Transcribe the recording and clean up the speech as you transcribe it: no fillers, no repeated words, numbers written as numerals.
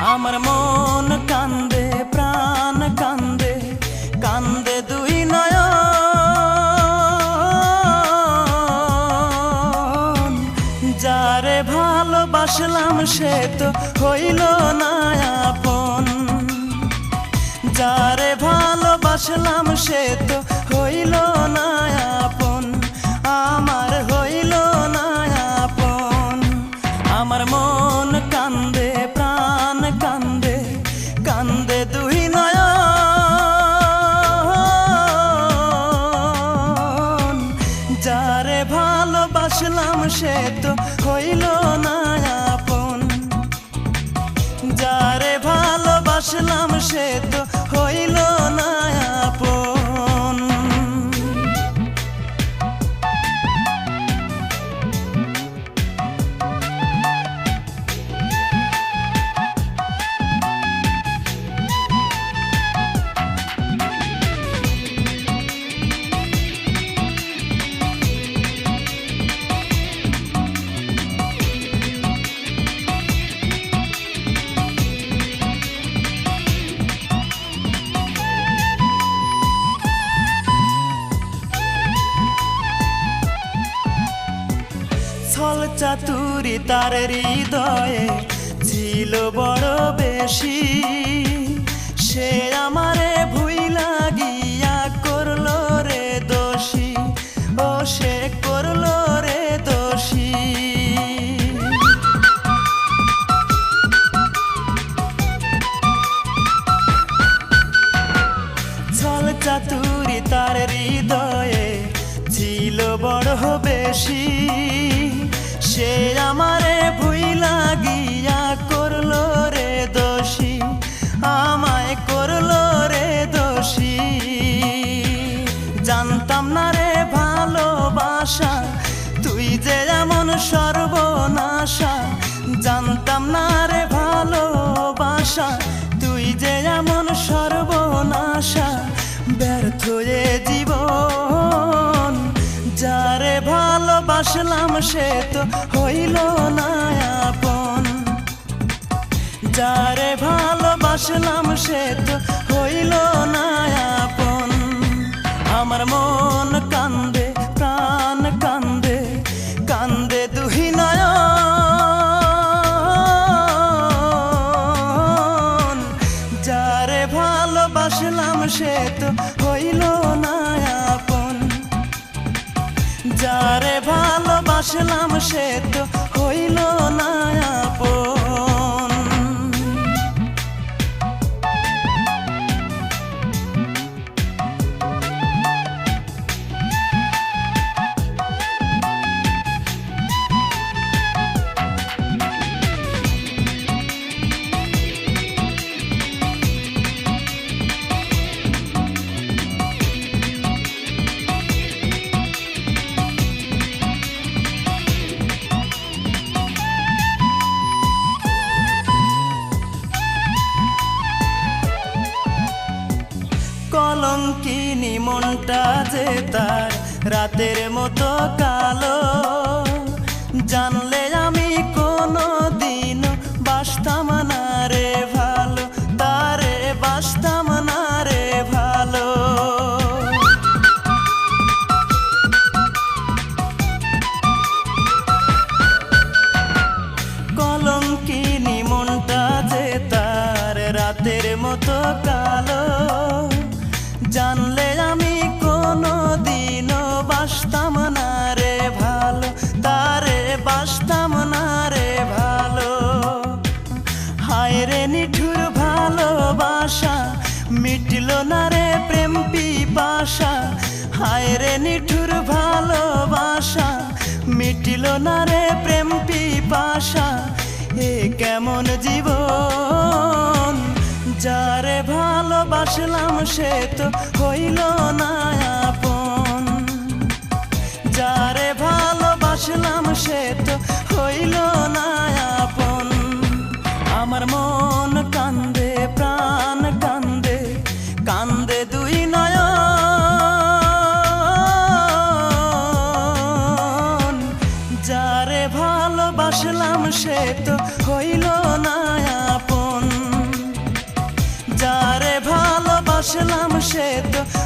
আমার মন কান্দে প্রাণ কান্দে কান্দে দুই নয়ন। যারে ভালোবাসলাম সে তো হইল না আপন, যারে ভালোবাসলাম সে তো হইল না আপন, আমার হইল না আপন। আমার মন কান্দে প্রাণ কান্দে কান্দে দুই নয়ন। যারে ভালোবাসলাম সে তো হইল না আপন, যারে ভালোবাসলাম সে তো হইল না আপন। ছল চাতুরি তার হৃদয়ে ছিল বড় বেশি, সে আমারে ভুইলা গিয়া করলো রে দোষী, ও সে করলো রে দোষী। ছল চাতুরি তার হৃদয়ে ছিল বড় বেশি, সে আমারে ভুইলা গিয়া করলো রে দোষী, আমায় করলো রে দোষী। জানতাম না রে ভালোবাসা তুই যে এমন সর্বনাশা, জানতাম না রে ভালোবাসা তুই যে এমন সর্বনাশা। ব্যর্থ এ জীবন যারে ভালোবাসলাম সে তো হইল না আপন, যারে ভালোবাসলাম সে তো হইল না আপন। আমার মন কান্দে প্রাণ কান্দে কান্দে দুই নয়ন। যারে ভালোবাসলাম সে তো হইল না আপন, যারে ভালোবাসলাম সে তো হইল না আপন। কলঙ্কিনী মনটা যে তার রাতের মতো কালো, জানলে আমি কোনো দিন বাসতাম না রে ভালো, তারে বাসতাম না রে ভালো। কলঙ্কিনী মনটা যে তার রাতের মতো কালো, জানলে আমি কোনো দিনও বাসতাম না রে ভালো, তারে বাসতাম না রে ভালো। হায় রে নিঠুর ভালোবাসা মিটল না রে প্রেম পিপাসা, হায় রে নিঠুর ভালোবাসা মিটল না রে প্রেম পিপাসা। এ কেমন জীবন যারে ভালোবাসলাম সে তো হইল না আপন, যারে ভালোবাসলাম সে তো হইল না আপন। আমার মন কান্দে প্রাণ কান্দে কান্দে দুই নয়ন। যারে ভালোবাসলাম সে তো হইল না আপন, সে তো